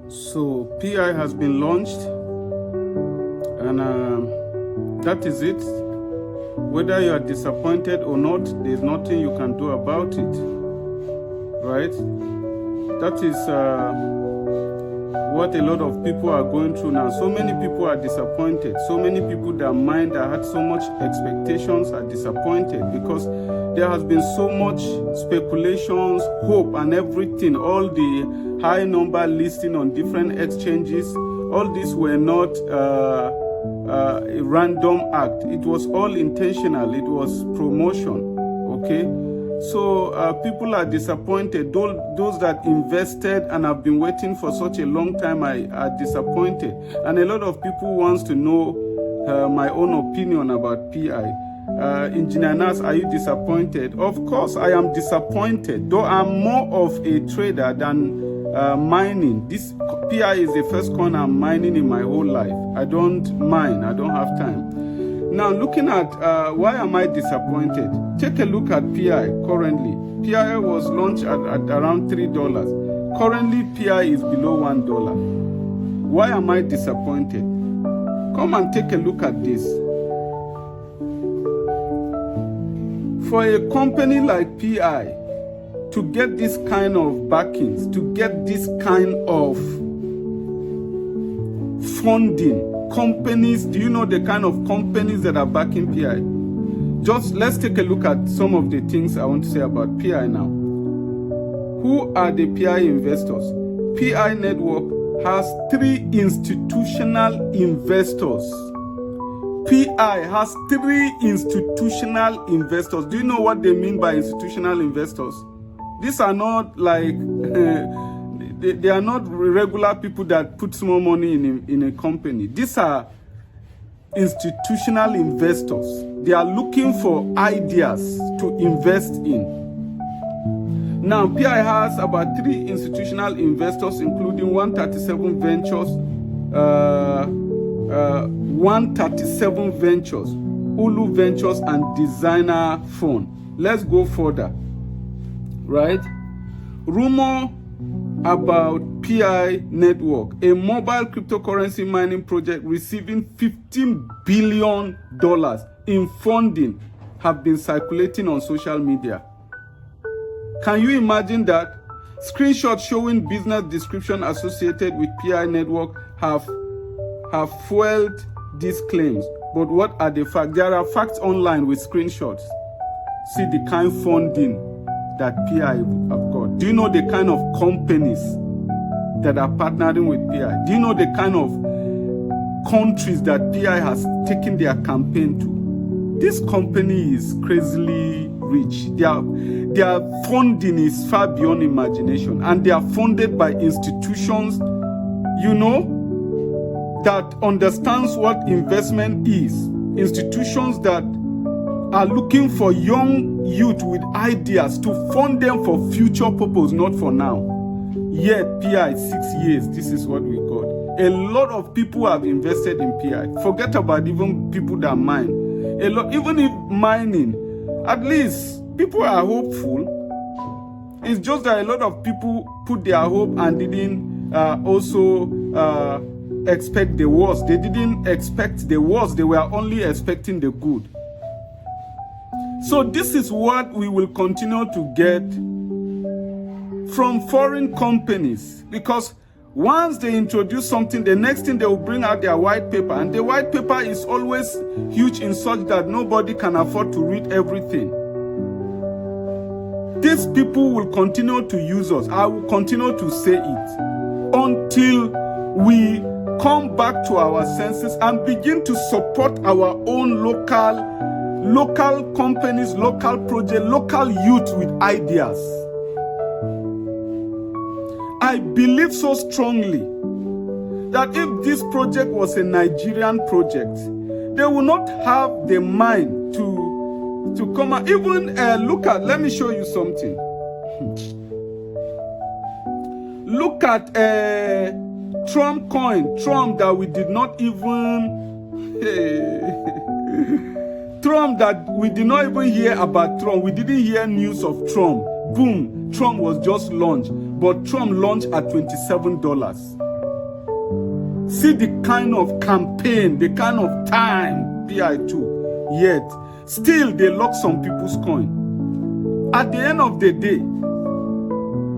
So PI has been launched, and that is it. Whether you are disappointed or not, there's nothing you can do about it, right? That is what a lot of people are going through now. So many people are disappointed. So many people that had so much expectations are disappointed because there has been so much speculations, hope, and everything. All the high number listing on different exchanges, all these were not a random act. It was all intentional. It was promotion. Okay, so people are disappointed. Those that invested and have been waiting for such a long time are disappointed. And a lot of people wants to know my own opinion about PI. Engineer Nas, are you disappointed? Of course, I am disappointed. Though I'm more of a trader than mining. This PI is the first coin I'm mining in my whole life. I don't mine. I don't have time. Now, looking at why am I disappointed? Take a look at PI currently. PI was launched at around $3. Currently, PI is below $1. Why am I disappointed? Come and take a look at this. For a company like PI to get this kind of backings, to get this kind of funding, companies, do you know the kind of companies that are backing PI? Just let's take a look at some of the things I want to say about PI now. Who are the PI investors? PI Network has 3 institutional investors. PI has 3 institutional investors. Do you know what they mean by institutional investors? These are not like, they are not regular people that put small money in a company. These are institutional investors. They are looking for ideas to invest in. Now, PI has about 3 institutional investors, including 137 Ventures, 137 Ventures, Ulu Ventures, and Designer Fund. Let's go further, right? Rumor about PI Network, a mobile cryptocurrency mining project receiving $15 billion in funding, have been circulating on social media. Can you imagine that? Screenshots showing business description associated with PI Network have fueled these claims. But what are the facts? There are facts online with screenshots. See the kind of funding that PI have got. Do you know the kind of companies that are partnering with PI? Do you know the kind of countries that PI has taken their campaign to? This company is crazily rich. Their funding is far beyond imagination, and they are funded by institutions, you know, that understands what investment is. Institutions that are looking for young youth with ideas to fund them for future purpose, not for now. Yet PI, 6 years, this is what we got. A lot of people have invested in PI. Forget about even people that mine. A lot, even if mining, at least people are hopeful. It's just that a lot of people put their hope and didn't also expect the worst. They didn't expect the worst. They were only expecting the good. So this is what we will continue to get from foreign companies, because once they introduce something, the next thing they will bring out their white paper, and the white paper is always huge in such that nobody can afford to read everything. These people will continue to use us. I will continue to say it until we come back to our senses and begin to support our own local companies, local projects, local youth with ideas. I believe so strongly that if this project was a Nigerian project, they will not have the mind to come out. Even look at, let me show you something. Look at Trump coin, Trump that we did not even Trump that we did not even hear about Trump. We didn't hear news of Trump. Boom, Trump was just launched, but Trump launched at $27. See the kind of campaign, the kind of time PI took. Yet, still they lock some people's coin. At the end of the day,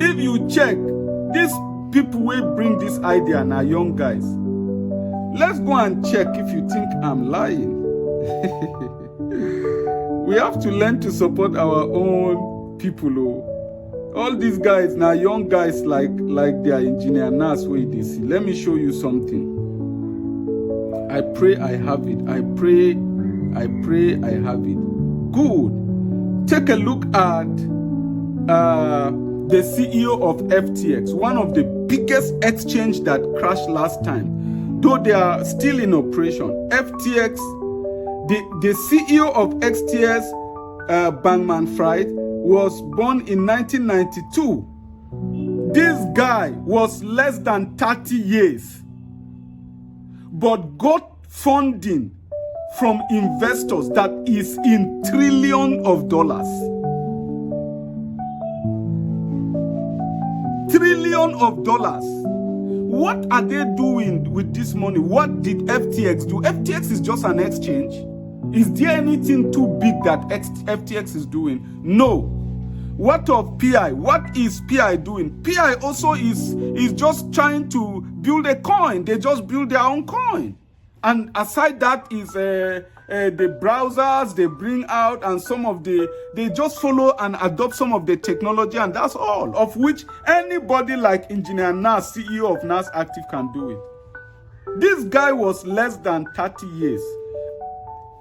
if you check, these people will bring this idea and are young guys. Let's go and check if you think I'm lying. We have to learn to support our own people. Oh. All these guys now, young guys like their engineer Nas way they see. Let me show you something. I pray I have it. I pray I have it. Good. Take a look at the CEO of FTX, one of the biggest exchange that crashed last time. Though they are still in operation, FTX, the CEO of FTX, Bankman-Fried, was born in 1992. This guy was less than 30 years, but got funding from investors that is in trillions of dollars. Trillions of dollars. What are they doing with this money? What did FTX do? FTX is just an exchange. Is there anything too big that FTX is doing? No. What of PI? What is PI doing? PI also is just trying to build a coin. They just build their own coin. And aside that is the browsers they bring out, and they just follow and adopt some of the technology, and that's all. Of which anybody like Engineer Nas, CEO of Nas Active, can do it. This guy was less than 30 years.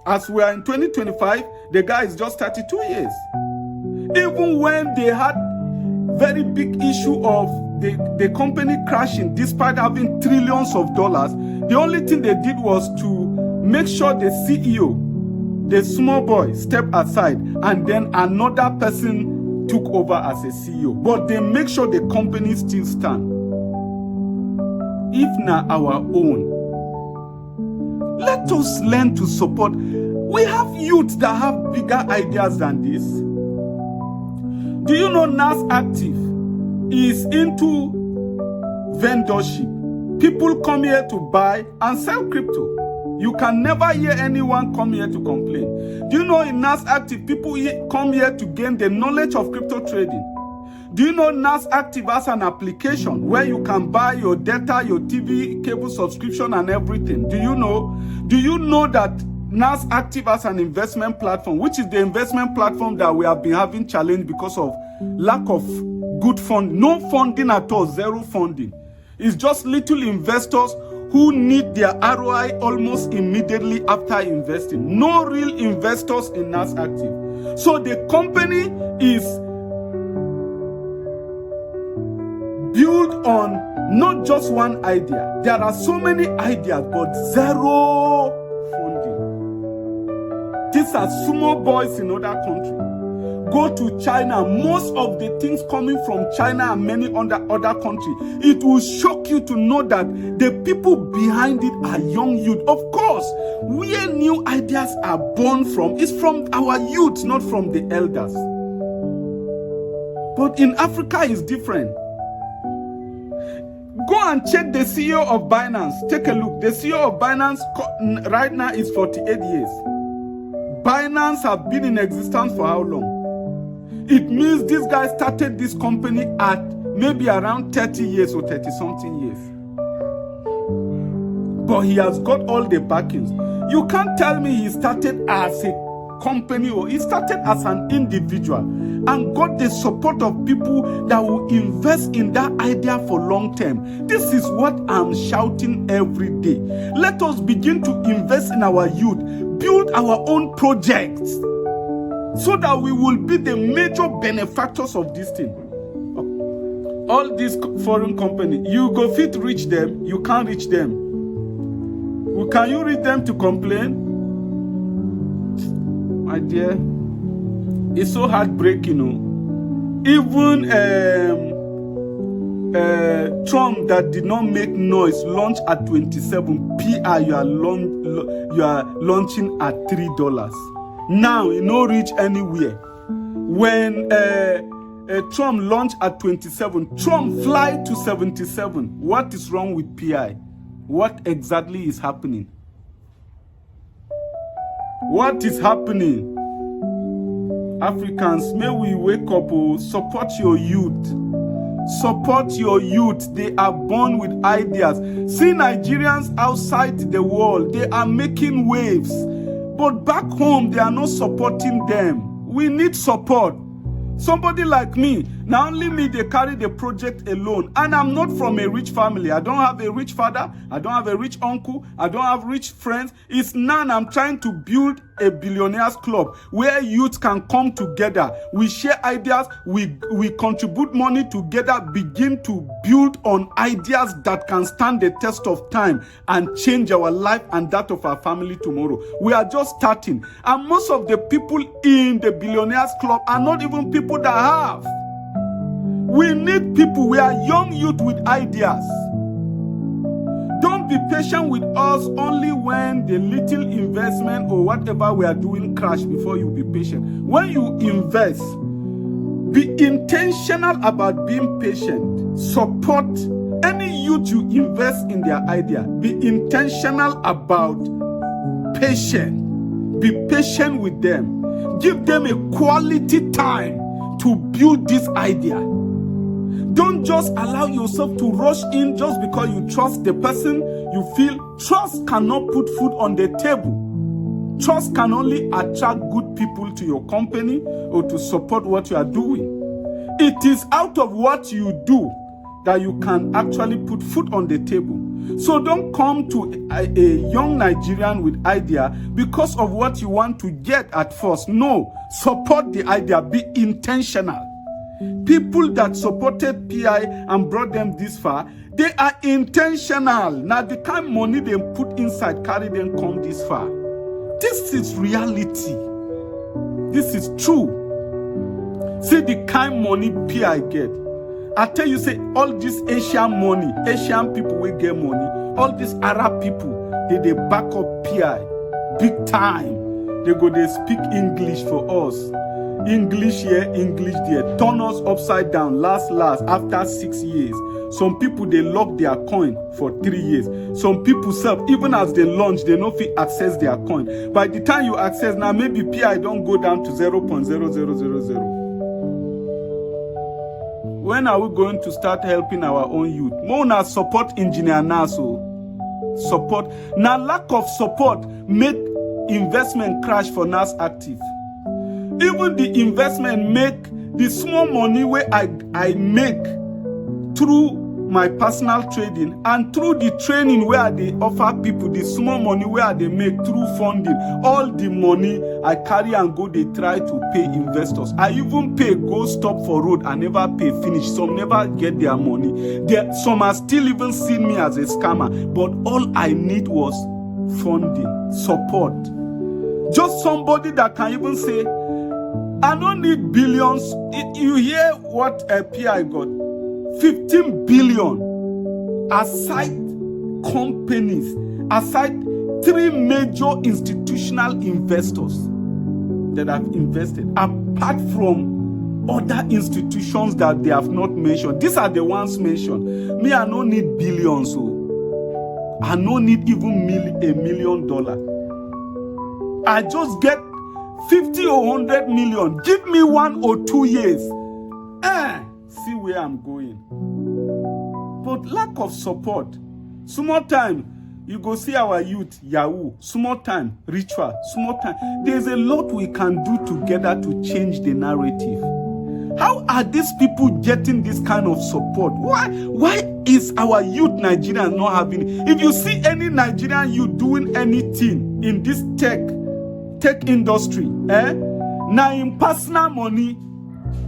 As we are in 2025, the guy is just 32 years. Even when they had very big issue of the company crashing, despite having trillions of dollars, the only thing they did was to make sure the CEO, the small boy, stepped aside, and then another person took over as a CEO. But they make sure the company still stand. If not our own, let us learn to support. We have youth that have bigger ideas than this. Do you know Nas Active is into vendorship? People come here to buy and sell crypto. You can never hear anyone come here to complain. Do you know in Nas Active, people come here to gain the knowledge of crypto trading? Do you know Nas Active has an application where you can buy your data, your TV, cable subscription, and everything? Do you know? Do you know that Nas Active has an investment platform, which is the investment platform that we have been having challenge because of lack of good fund, no funding at all, zero funding. It's just little investors who need their ROI almost immediately after investing. No real investors in Nas Active. So the company is built on not just one idea. There are so many ideas, but zero funding. These are small boys in other countries. Go to China, most of the things coming from China and many other countries, it will shock you to know that the people behind it are young youth. Of course, where new ideas are born from is from our youth, not from the elders. But in Africa, it's different. Go and check the CEO of Binance. Take a look. The CEO of Binance right now is 48 years. Binance have been in existence for how long? It means this guy started this company at maybe around 30 years or 30 something years. But he has got all the backings. You can't tell me he started as a company, or he started as an individual and got the support of people that will invest in that idea for long term. This is what I'm shouting every day. Let us begin to invest in our youth, build our own projects, so that we will be the major benefactors of this thing. All these foreign companies, you go fit reach them, you can't reach them. Can you reach them to complain? My dear, it's so heartbreaking, you know. Even Trump, that did not make noise, launched at 27 PI. You are launching at $3. Now it no reach anywhere. When Trump launched at 27, Trump fly to 77. What is wrong with PI? What exactly is happening? What is happening? Africans, may we wake up, support your youth. Support your youth. They are born with ideas. See Nigerians outside the world, they are making waves. But back home, they are not supporting them. We need support. Somebody like me, now only me, they carry the project alone. And I'm not from a rich family. I don't have a rich father. I don't have a rich uncle. I don't have rich friends. It's none. I'm trying to build a billionaires club where youth can come together. We share ideas. We contribute money together, begin to build on ideas that can stand the test of time and change our life and that of our family tomorrow. We are just starting. And most of the people in the billionaires club are not even people that have. We need people. We are young youth with ideas. Don't be patient with us only when the little investment or whatever we are doing crash before you be patient. When you invest, be intentional about being patient. Support any youth you invest in their idea. Be intentional about patience. Be patient with them. Give them a quality time to build this idea. Don't just allow yourself to rush in just because you trust the person you feel. Trust cannot put food on the table. Trust can only attract good people to your company or to support what you are doing. It is out of what you do that you can actually put food on the table. So don't come to a young Nigerian with idea because of what you want to get at first. No, support the idea. Be intentional. People that supported PI and brought them this far, they are intentional. Now the kind of money they put inside carry them come this far. This is reality. This is true. See the kind of money PI get. I tell you, say all this Asian money, Asian people will get money. All these Arab people, they back up PI big time. They go, they speak English for us. English here, English there. Turn us upside down, last, after 6 years. Some people, they lock their coin for 3 years. Some people self, even as they launch, they no fit access their coin. By the time you access, now maybe PI don't go down to 0.0000. When are we going to start helping our own youth? Mona support engineer Naso. Support. Now lack of support make investment crash for NAS Active. Even the investment make the small money where I make through my personal trading and through the training where they offer people, the small money where they make through funding, all the money I carry and go, they try to pay investors. I even pay go stop for road and never pay finish. Some never get their money. Some are still even seeing me as a scammer. But all I need was funding, support. Just somebody that can even say, I don't need billions. You hear what a PI got? 15 billion aside companies, aside 3 major institutional investors that have invested, apart from other institutions that they have not mentioned. These are the ones mentioned. Me, I don't need billions. So I don't need even $1 million. I just get 50 or 100 million. Give me 1 or 2 years. See where I'm going. But lack of support. Small time, you go see our youth, Yahoo. Small time, ritual. Small time. There's a lot we can do together to change the narrative. How are these people getting this kind of support? Why is our youth Nigerians not having it? If you see any Nigerian youth doing anything in this tech industry, now in personal money,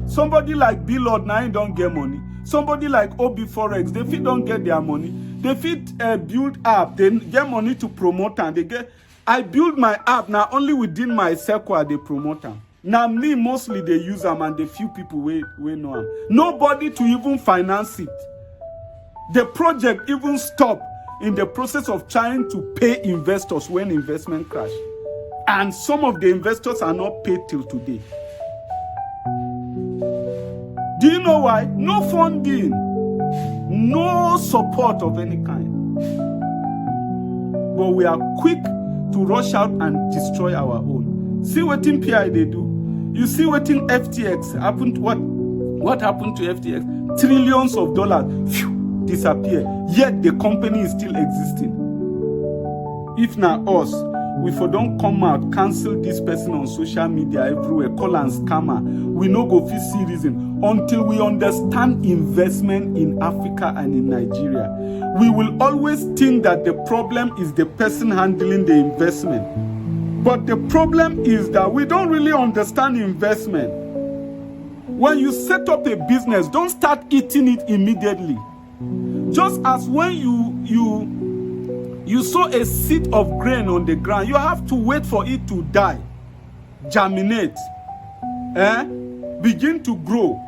somebody like Billord now don't get money. Somebody like OB Forex, they fit don't get their money. They fit build app, they get money to promote and they get. I build my app now only within my circle they promote them. Now me mostly they use them and the few people we know them. Nobody to even finance it. The project even stop in the process of trying to pay investors when investment crash. And some of the investors are not paid till today. Do you know why? No funding, no support of any kind. but we are quick to rush out and destroy our own. See what PI they do. You see what FTX happened. What happened to FTX? Trillions of dollars disappear. Yet the company is still existing. If not us, we for don't come out, cancel this person on social media everywhere, call and scammer. We no go fit see reason until we understand investment in Africa and in Nigeria. We will always think that the problem is the person handling the investment. But the problem is that we don't really understand investment. When you set up a business, don't start eating it immediately. Just as when you sow a seed of grain on the ground, you have to wait for it to die, germinate, begin to grow.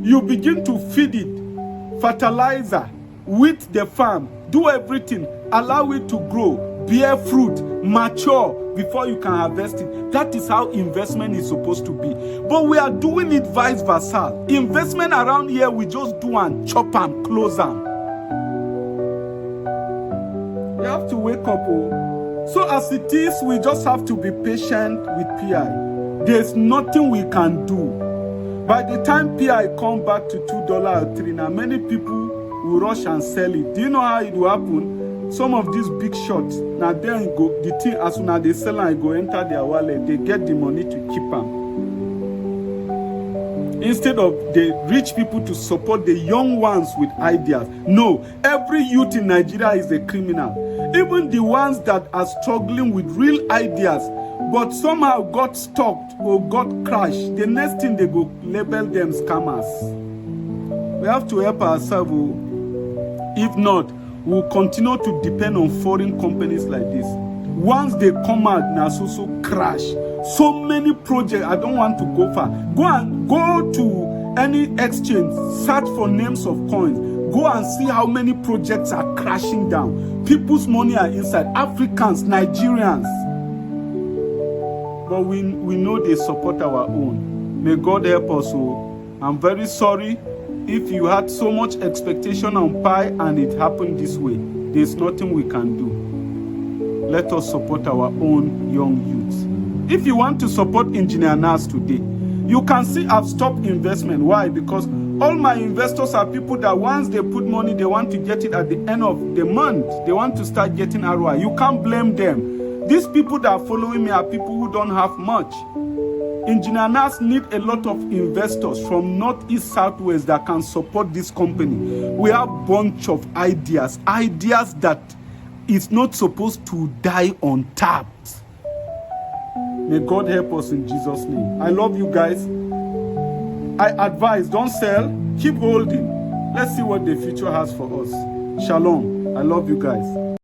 You begin to feed it, fertilizer, weed the farm, do everything, allow it to grow, bear fruit, mature before you can harvest it. That is how investment is supposed to be. But we are doing it vice versa. Investment around here, we just do and chop and close them. We have to wake up. So as it is, we just have to be patient with PI. There's nothing we can do. By the time PI come back to $2 or $3, now many people will rush and sell it. Do you know how it will happen? Some of these big shots, now then go the thing as soon as they sell and go enter their wallet, they get the money to keep them. Instead of the rich people to support the young ones with ideas. No, every youth in Nigeria is a criminal. Even the ones that are struggling with real ideas, but somehow got stopped or got crashed, the next thing they go label them scammers. We have to help ourselves. If not, we'll continue to depend on foreign companies like this. Once they come out, now so crash. So many projects, I don't want to go far. Go to any exchange, search for names of coins. Go and see how many projects are crashing down. People's money are inside. Africans, Nigerians. But we know they support our own. May God help us. I'm very sorry if you had so much expectation on Pi and it happened this way. There's nothing we can do. Let us support our own young youths. If you want to support Engineer Nas today, you can see I've stopped investment. Why? Because all my investors are people that once they put money, they want to get it at the end of the month. They want to start getting ROI. You can't blame them. These people that are following me are people who don't have much. Engineer Nas need a lot of investors from northeast, southwest that can support this company. We have a bunch of ideas that is not supposed to die untapped. May God help us in Jesus' name. I love you guys. I advise, don't sell, keep holding. Let's see what the future has for us. Shalom. I love you guys.